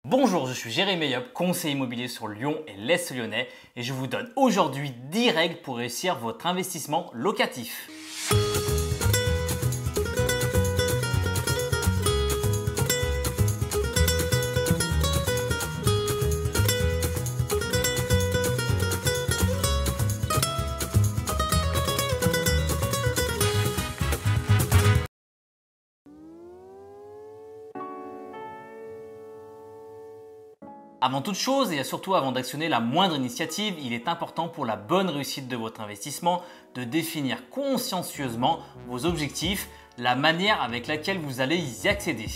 Bonjour, je suis Jérémy Yop, conseiller immobilier sur Lyon et l'Est lyonnais et je vous donne aujourd'hui 10 règles pour réussir votre investissement locatif. Avant toute chose et surtout avant d'actionner la moindre initiative, il est important pour la bonne réussite de votre investissement de définir consciencieusement vos objectifs, la manière avec laquelle vous allez y accéder.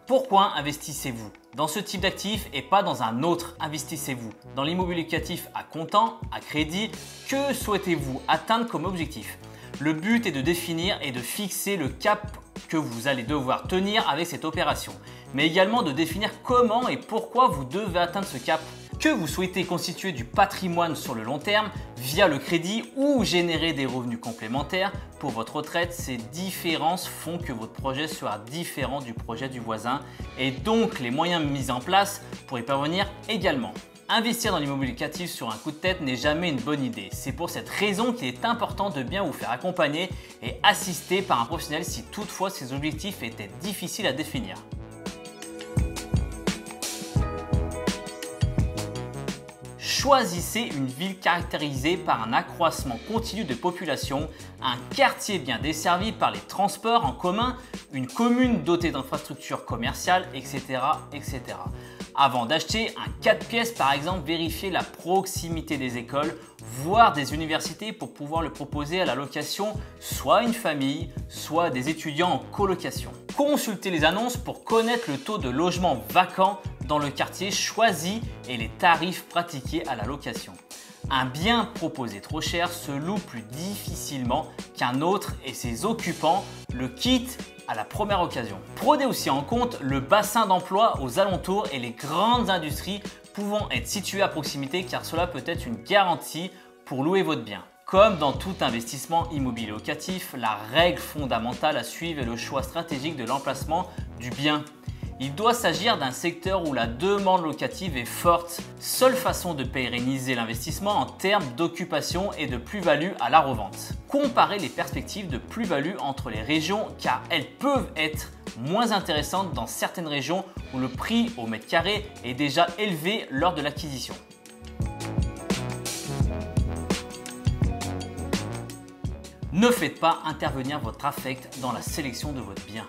Pourquoi investissez-vous dans ce type d'actif et pas dans un autre? Investissez-vous dans l'immobilier locatif à comptant, à crédit? Que souhaitez-vous atteindre comme objectif? Le but est de définir et de fixer le cap que vous allez devoir tenir avec cette opération, mais également de définir comment et pourquoi vous devez atteindre ce cap. Que vous souhaitez constituer du patrimoine sur le long terme via le crédit ou générer des revenus complémentaires pour votre retraite, ces différences font que votre projet sera différent du projet du voisin et donc les moyens mis en place pour y parvenir également. Investir dans l'immobilier locatif sur un coup de tête n'est jamais une bonne idée. C'est pour cette raison qu'il est important de bien vous faire accompagner et assister par un professionnel si toutefois ces objectifs étaient difficiles à définir. Choisissez une ville caractérisée par un accroissement continu de population, un quartier bien desservi par les transports en commun, une commune dotée d'infrastructures commerciales, etc., etc. Avant d'acheter un 4 pièces par exemple, vérifiez la proximité des écoles, voire des universités pour pouvoir le proposer à la location, soit à une famille, soit à des étudiants en colocation. Consultez les annonces pour connaître le taux de logement vacant dans le quartier choisi et les tarifs pratiqués à la location. Un bien proposé trop cher se loue plus difficilement qu'un autre et ses occupants le quittent à la première occasion. Prenez aussi en compte le bassin d'emploi aux alentours et les grandes industries pouvant être situées à proximité car cela peut être une garantie pour louer votre bien. Comme dans tout investissement immobilier locatif, la règle fondamentale à suivre est le choix stratégique de l'emplacement du bien. Il doit s'agir d'un secteur où la demande locative est forte, seule façon de pérenniser l'investissement en termes d'occupation et de plus-value à la revente. Comparez les perspectives de plus-value entre les régions car elles peuvent être moins intéressantes dans certaines régions où le prix au mètre carré est déjà élevé lors de l'acquisition. Ne faites pas intervenir votre affect dans la sélection de votre bien.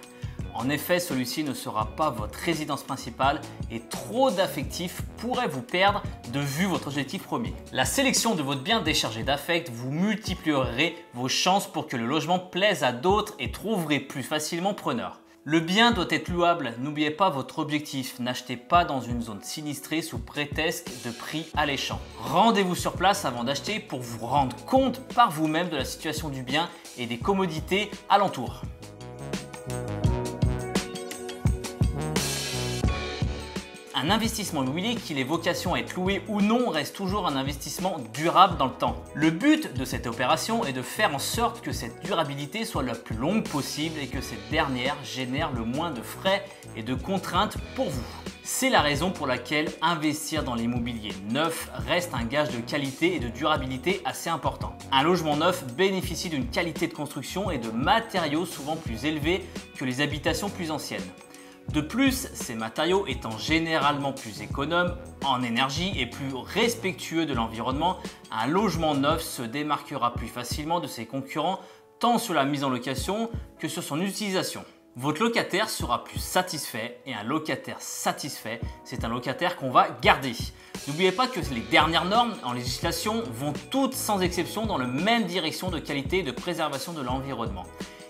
En effet, celui-ci ne sera pas votre résidence principale et trop d'affectifs pourraient vous perdre de vue votre objectif premier. La sélection de votre bien déchargé d'affect, vous multiplierez vos chances pour que le logement plaise à d'autres et trouverez plus facilement preneur. Le bien doit être louable, n'oubliez pas votre objectif, n'achetez pas dans une zone sinistrée sous prétexte de prix alléchant. Rendez-vous sur place avant d'acheter pour vous rendre compte par vous-même de la situation du bien et des commodités alentours. Un investissement immobilier, qu'il ait vocation à être loué ou non, reste toujours un investissement durable dans le temps. Le but de cette opération est de faire en sorte que cette durabilité soit la plus longue possible et que cette dernière génère le moins de frais et de contraintes pour vous. C'est la raison pour laquelle investir dans l'immobilier neuf reste un gage de qualité et de durabilité assez important. Un logement neuf bénéficie d'une qualité de construction et de matériaux souvent plus élevés que les habitations plus anciennes. De plus, ces matériaux étant généralement plus économes en énergie et plus respectueux de l'environnement, un logement neuf se démarquera plus facilement de ses concurrents tant sur la mise en location que sur son utilisation. Votre locataire sera plus satisfait et un locataire satisfait, c'est un locataire qu'on va garder. N'oubliez pas que les dernières normes en législation vont toutes sans exception dans la même direction de qualité et de préservation de l'environnement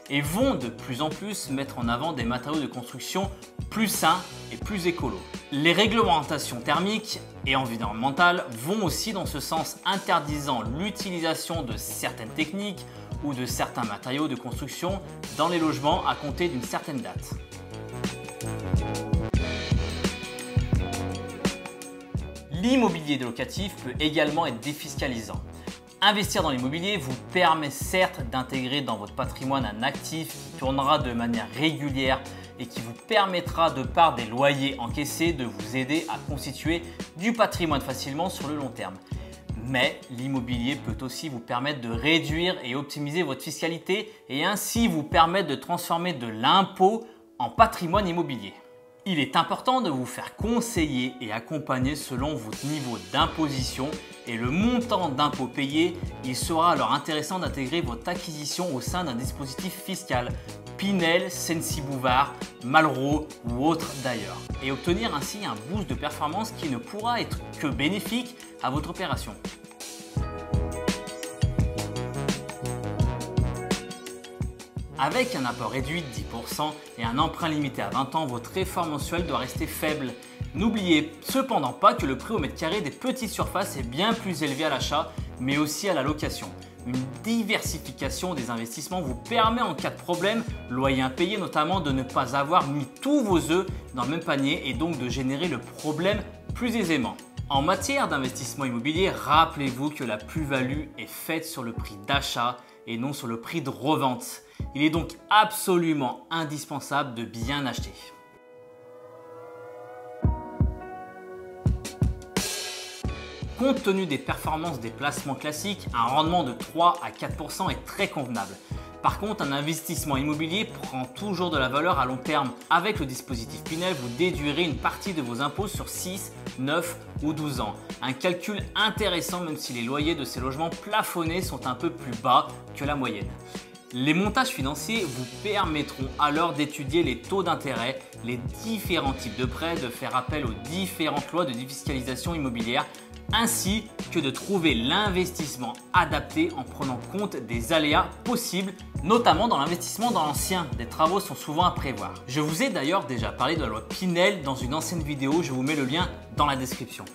et vont de plus en plus mettre en avant des matériaux de construction plus sains et plus écolos. Les réglementations thermiques et environnementales vont aussi dans ce sens, interdisant l'utilisation de certaines techniques ou de certains matériaux de construction dans les logements à compter d'une certaine date. L'immobilier locatif peut également être défiscalisant. Investir dans l'immobilier vous permet certes d'intégrer dans votre patrimoine un actif qui tournera de manière régulière et qui vous permettra, de par des loyers encaissés, de vous aider à constituer du patrimoine facilement sur le long terme. Mais l'immobilier peut aussi vous permettre de réduire et optimiser votre fiscalité et ainsi vous permettre de transformer de l'impôt en patrimoine immobilier. Il est important de vous faire conseiller et accompagner selon votre niveau d'imposition et le montant d'impôt payé. Il sera alors intéressant d'intégrer votre acquisition au sein d'un dispositif fiscal, Pinel, Censi-Bouvard, Malraux ou autre d'ailleurs, et obtenir ainsi un boost de performance qui ne pourra être que bénéfique à votre opération. Avec un apport réduit de 10% et un emprunt limité à 20 ans, votre effort mensuel doit rester faible. N'oubliez cependant pas que le prix au mètre carré des petites surfaces est bien plus élevé à l'achat, mais aussi à la location. Une diversification des investissements vous permet en cas de problème, loyer impayé notamment, de ne pas avoir mis tous vos œufs dans le même panier et donc de générer le problème plus aisément. En matière d'investissement immobilier, rappelez-vous que la plus-value est faite sur le prix d'achat et non sur le prix de revente. Il est donc absolument indispensable de bien acheter. Compte tenu des performances des placements classiques, un rendement de 3 à 4% est très convenable. Par contre, un investissement immobilier prend toujours de la valeur à long terme. Avec le dispositif Pinel, vous déduirez une partie de vos impôts sur 6, 9 ou 12 ans. Un calcul intéressant même si les loyers de ces logements plafonnés sont un peu plus bas que la moyenne. Les montages financiers vous permettront alors d'étudier les taux d'intérêt, les différents types de prêts, de faire appel aux différentes lois de défiscalisation immobilière, ainsi que de trouver l'investissement adapté en prenant compte des aléas possibles, notamment dans l'investissement dans l'ancien. Des travaux sont souvent à prévoir. Je vous ai d'ailleurs déjà parlé de la loi Pinel dans une ancienne vidéo, je vous mets le lien dans la description.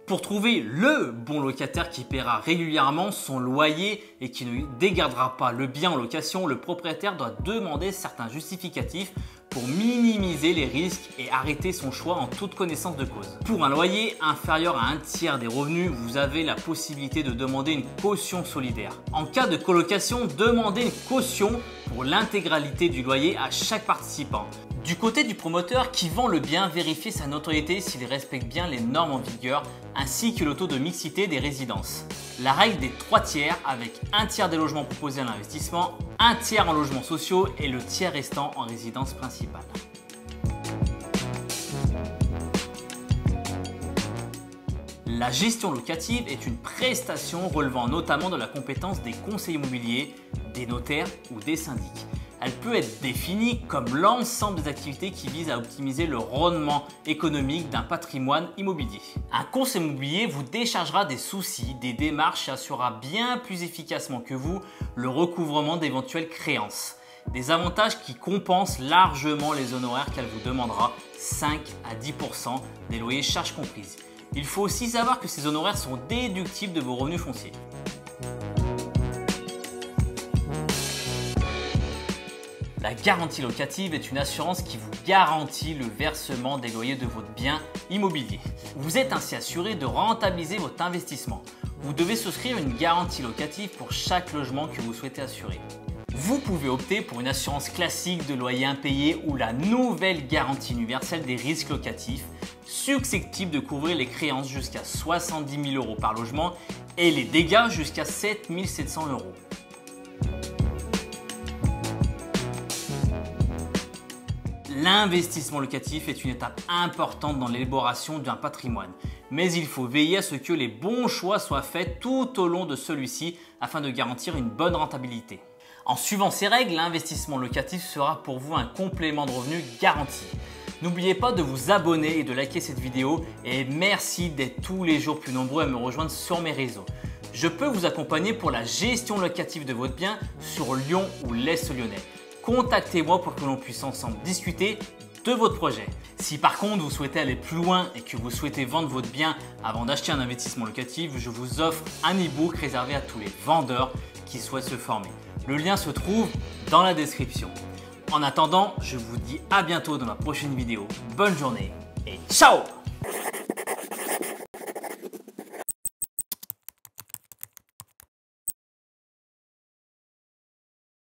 Pour trouver le bon locataire qui paiera régulièrement son loyer et qui ne dégardera pas le bien en location, le propriétaire doit demander certains justificatifs pour minimiser les risques et arrêter son choix en toute connaissance de cause. Pour un loyer inférieur à un tiers des revenus, vous avez la possibilité de demander une caution solidaire. En cas de colocation, demandez une caution pour l'intégralité du loyer à chaque participant. Du côté du promoteur qui vend le bien, vérifiez sa notoriété s'il respecte bien les normes en vigueur ainsi que le taux de mixité des résidences. La règle des 3 tiers avec un tiers des logements proposés à l'investissement, un tiers en logements sociaux et le tiers restant en résidence principale. La gestion locative est une prestation relevant notamment de la compétence des conseillers immobiliers, des notaires ou des syndics. Elle peut être définie comme l'ensemble des activités qui visent à optimiser le rendement économique d'un patrimoine immobilier. Un conseiller immobilier vous déchargera des soucis, des démarches et assurera bien plus efficacement que vous le recouvrement d'éventuelles créances. Des avantages qui compensent largement les honoraires qu'elle vous demandera, 5 à 10% des loyers charges comprises. Il faut aussi savoir que ces honoraires sont déductibles de vos revenus fonciers. La garantie locative est une assurance qui vous garantit le versement des loyers de votre bien immobilier. Vous êtes ainsi assuré de rentabiliser votre investissement. Vous devez souscrire une garantie locative pour chaque logement que vous souhaitez assurer. Vous pouvez opter pour une assurance classique de loyer impayé ou la nouvelle garantie universelle des risques locatifs, susceptible de couvrir les créances jusqu'à 70 000 € par logement et les dégâts jusqu'à 7 700 €. L'investissement locatif est une étape importante dans l'élaboration d'un patrimoine, mais il faut veiller à ce que les bons choix soient faits tout au long de celui-ci afin de garantir une bonne rentabilité. En suivant ces règles, l'investissement locatif sera pour vous un complément de revenu garanti. N'oubliez pas de vous abonner et de liker cette vidéo et merci d'être tous les jours plus nombreux à me rejoindre sur mes réseaux. Je peux vous accompagner pour la gestion locative de votre bien sur Lyon ou l'Est lyonnais. Contactez-moi pour que l'on puisse ensemble discuter de votre projet. Si par contre vous souhaitez aller plus loin et que vous souhaitez vendre votre bien avant d'acheter un investissement locatif, je vous offre un e-book réservé à tous les vendeurs qui souhaitent se former. Le lien se trouve dans la description. En attendant, je vous dis à bientôt dans ma prochaine vidéo. Bonne journée et ciao!